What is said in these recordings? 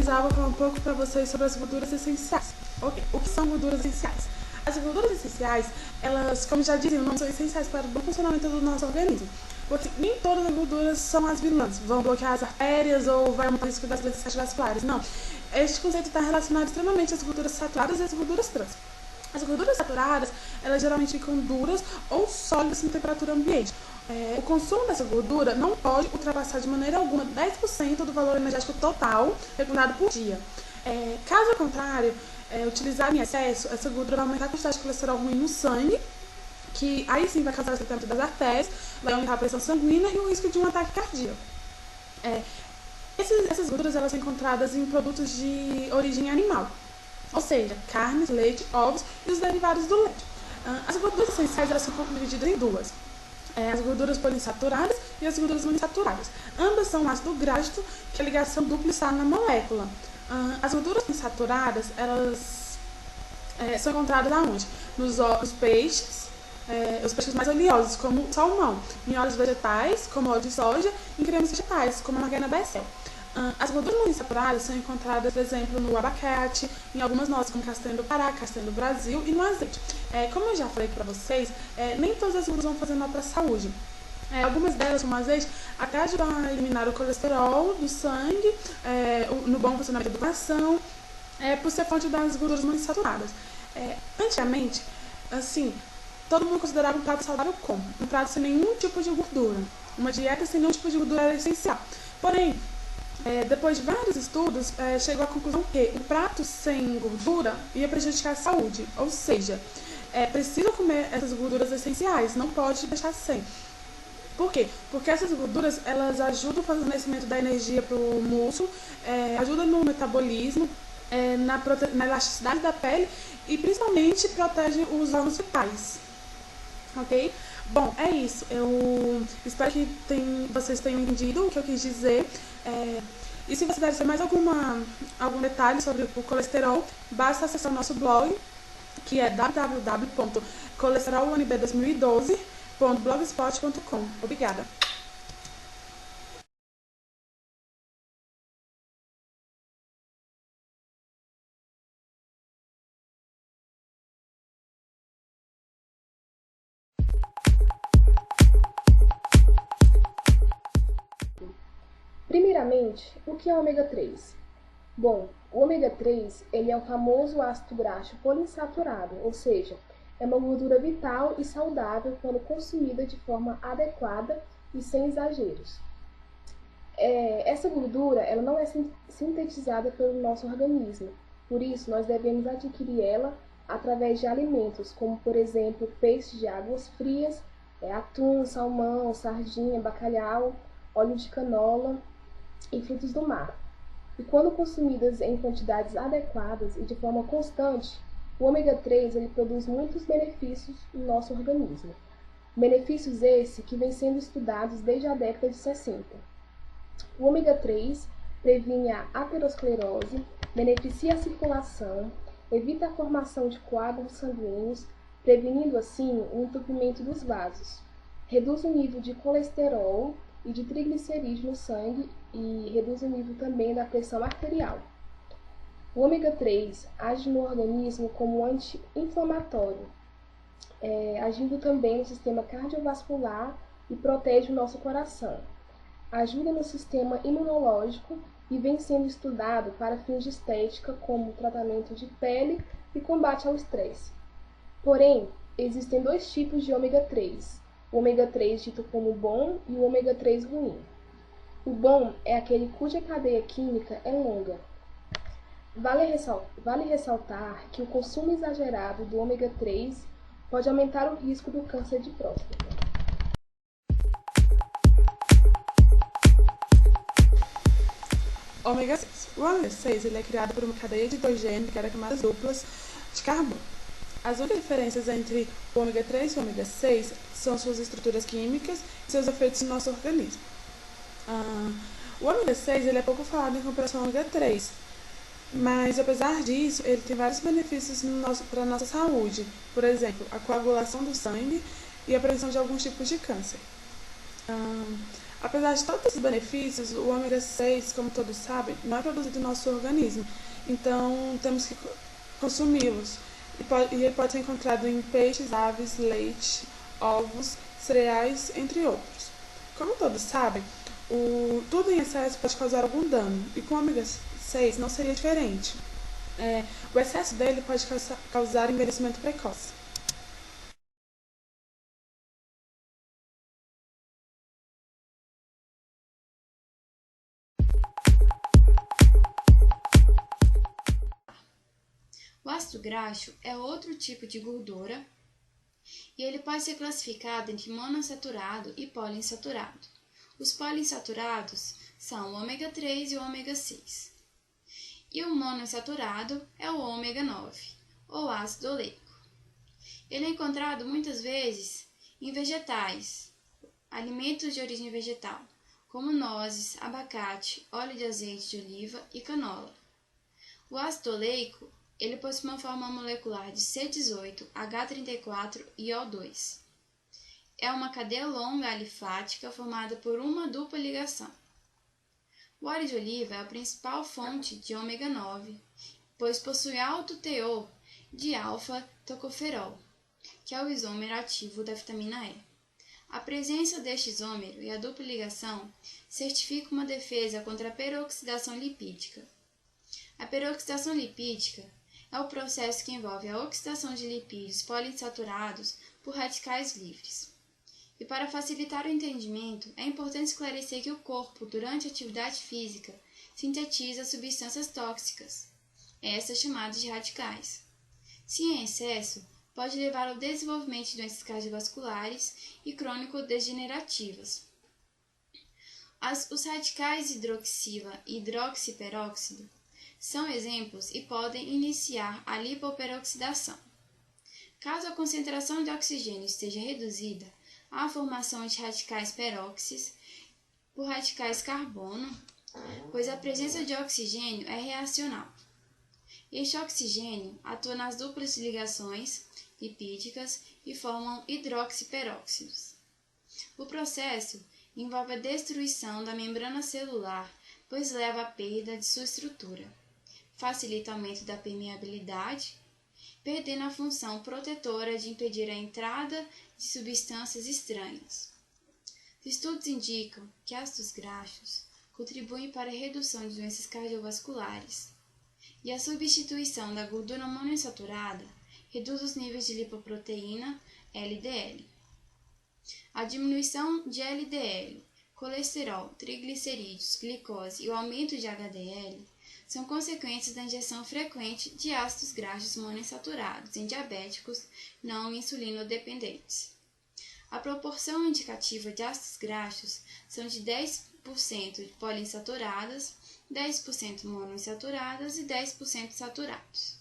finalizar, vou falar um pouco para vocês sobre as gorduras essenciais. Ok, o que são gorduras essenciais? As gorduras essenciais, elas, como já dizem, não são essenciais para o bom funcionamento do nosso organismo. Porque nem todas as gorduras são as vilãs, vão bloquear as artérias ou vai aumentar o risco das doenças cardiovasculares. Não. Este conceito está relacionado extremamente às gorduras saturadas e às gorduras trans. As gorduras saturadas, elas geralmente ficam duras ou sólidas em temperatura ambiente. O consumo dessa gordura não pode ultrapassar de maneira alguma 10% do valor energético total recomendado por dia. Caso contrário, utilizar em excesso, essa gordura vai aumentar a quantidade de colesterol ruim no sangue, que aí sim vai causar o estreitamento das artérias, vai aumentar a pressão sanguínea e o risco de um ataque cardíaco. Essas gorduras elas são encontradas em produtos de origem animal, ou seja, carnes, leite, ovos e os derivados do leite. As gorduras essenciais elas são divididas em duas. As gorduras poliinsaturadas e as gorduras monoinsaturadas. Ambas são um ácido graxo, que a ligação dupla está na molécula. As gorduras insaturadas, elas são encontradas aonde? Nos peixes, os peixes mais oleosos, como o salmão, em óleos vegetais, como óleo de soja, e em cremes vegetais, como a margarina Becel. As gorduras monoinsaturadas são encontradas, por exemplo, no abacate, em algumas nozes, como castanha do Pará, castanha do Brasil e no azeite. Como eu já falei para vocês, nem todas as gorduras vão fazer mal para a saúde. Algumas delas, como o azeite, até ajudam a eliminar o colesterol do sangue, no bom funcionamento do coração, por ser fonte das gorduras monoinsaturadas. Antigamente, assim, todo mundo considerava um prato saudável como um prato sem nenhum tipo de gordura, uma dieta sem nenhum tipo de gordura era essencial. Porém, depois de vários estudos, chegou à conclusão que o prato sem gordura ia prejudicar a saúde, ou seja, precisa comer essas gorduras essenciais, não pode deixar sem. Por quê? Porque essas gorduras elas ajudam no fornecimento da energia para o músculo, ajudam no metabolismo, na elasticidade da pele e principalmente protege os órgãos vitais. Ok? Bom, é isso. Eu espero que vocês tenham entendido o que eu quis dizer. E se você quiser saber mais algum detalhe sobre o colesterol, basta acessar o nosso blog, que é www.colesterolunb2012.blogspot.com. Obrigada! Primeiramente, o que é ômega 3? Bom, o ômega 3 ele é o famoso ácido graxo poliinsaturado, ou seja, é uma gordura vital e saudável quando consumida de forma adequada e sem exageros. Essa gordura ela não é sintetizada pelo nosso organismo, por isso nós devemos adquirir ela através de alimentos, como por exemplo peixes de águas frias, atum, salmão, sardinha, bacalhau, óleo de canola e frutos do mar. E quando consumidas em quantidades adequadas e de forma constante, o ômega 3 ele produz muitos benefícios no nosso organismo. Benefícios esses que vêm sendo estudados desde a década de 60. O ômega 3 previne a aterosclerose, beneficia a circulação, evita a formação de coágulos sanguíneos, prevenindo assim o entupimento dos vasos, reduz o nível de colesterol e de triglicerídeos no sangue e reduz o nível também da pressão arterial. O ômega 3 age no organismo como anti-inflamatório, agindo também no sistema cardiovascular e protege o nosso coração. Ajuda no sistema imunológico e vem sendo estudado para fins de estética como tratamento de pele e combate ao estresse. Porém, existem dois tipos de ômega 3, o ômega 3 dito como bom e o ômega 3 ruim. O bom é aquele cuja cadeia química é longa. Vale ressaltar que o consumo exagerado do ômega 3 pode aumentar o risco do câncer de próstata. Ômega 6. O ômega 6 ele é criado por uma cadeia de hidrogênio que era camadas duplas de carbono. As únicas diferenças entre o ômega 3 e o ômega 6 são suas estruturas químicas e seus efeitos no nosso organismo. O ômega 6 ele é pouco falado em comparação ao ômega 3, mas apesar disso, ele tem vários benefícios para a nossa saúde. Por exemplo, a coagulação do sangue e a prevenção de alguns tipos de câncer. Apesar de todos esses benefícios, o ômega 6, como todos sabem, não é produzido no nosso organismo, então temos que consumi-los. E ele pode ser encontrado em peixes, aves, leite, ovos, cereais, entre outros. Como todos sabem, tudo em excesso pode causar algum dano, e com o ômega 6 não seria diferente. O excesso dele pode causar envelhecimento precoce. O ácido graxo é outro tipo de gordura e ele pode ser classificado entre monoinsaturado e poliinsaturado. Os poliinsaturados são o ômega 3 e o ômega 6. E o monoinsaturado é o ômega 9, ou ácido oleico. Ele é encontrado muitas vezes em vegetais, alimentos de origem vegetal, como nozes, abacate, óleo de azeite de oliva e canola. O ácido oleico ele possui uma forma molecular de C18, H34 e O2. É uma cadeia longa alifática formada por uma dupla ligação. O óleo de oliva é a principal fonte de ômega 9, pois possui alto teor de alfa-tocoferol, que é o isômero ativo da vitamina E. A presença deste isômero e a dupla ligação certifica uma defesa contra a peroxidação lipídica. A peroxidação lipídica é o processo que envolve a oxidação de lipídios poliinsaturados por radicais livres. E para facilitar o entendimento, é importante esclarecer que o corpo, durante a atividade física, sintetiza substâncias tóxicas, essas chamadas de radicais. Se em excesso, pode levar ao desenvolvimento de doenças cardiovasculares e crônico-degenerativas. Os radicais hidroxila e hidroxiperóxido são exemplos e podem iniciar a lipoperoxidação. Caso a concentração de oxigênio esteja reduzida, há a formação de radicais peróxis por radicais carbono, pois a presença de oxigênio é reacional. Este oxigênio atua nas duplas ligações lipídicas e formam hidroxiperóxidos. O processo envolve a destruição da membrana celular, pois leva à perda de sua estrutura. Facilita o aumento da permeabilidade, perdendo a função protetora de impedir a entrada de substâncias estranhas. Estudos indicam que ácidos graxos contribuem para a redução de doenças cardiovasculares e a substituição da gordura monoinsaturada reduz os níveis de lipoproteína LDL. A diminuição de LDL, colesterol, triglicerídeos, glicose e o aumento de HDL são consequências da injeção frequente de ácidos graxos monoinsaturados em diabéticos não insulinodependentes. A proporção indicativa de ácidos graxos são de 10% de poliinsaturadas, 10% monoinsaturadas e 10% saturados.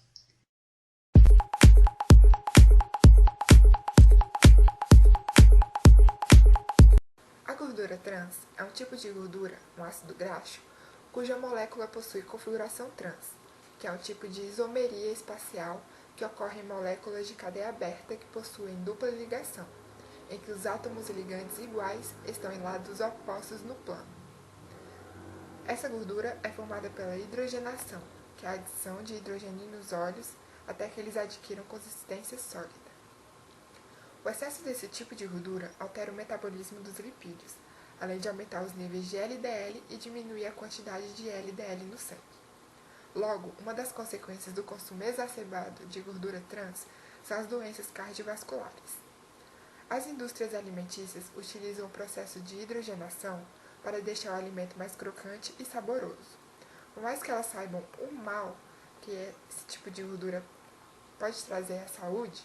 A gordura trans é um tipo de gordura, um ácido graxo, cuja molécula possui configuração trans, que é um tipo de isomeria espacial que ocorre em moléculas de cadeia aberta que possuem dupla ligação, em que os átomos ligantes iguais estão em lados opostos no plano. Essa gordura é formada pela hidrogenação, que é a adição de hidrogênio nos óleos até que eles adquiram consistência sólida. O excesso desse tipo de gordura altera o metabolismo dos lipídios, além de aumentar os níveis de LDL e diminuir a quantidade de LDL no sangue. Logo, uma das consequências do consumo exacerbado de gordura trans são as doenças cardiovasculares. As indústrias alimentícias utilizam o processo de hidrogenação para deixar o alimento mais crocante e saboroso. Por mais que elas saibam o mal que esse tipo de gordura pode trazer à saúde,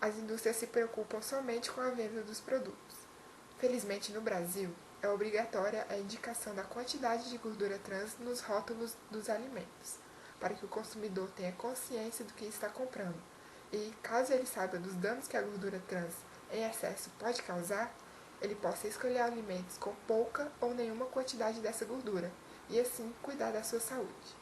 as indústrias se preocupam somente com a venda dos produtos. Felizmente, no Brasil, é obrigatória a indicação da quantidade de gordura trans nos rótulos dos alimentos, para que o consumidor tenha consciência do que está comprando e, caso ele saiba dos danos que a gordura trans em excesso pode causar, ele possa escolher alimentos com pouca ou nenhuma quantidade dessa gordura e, assim, cuidar da sua saúde.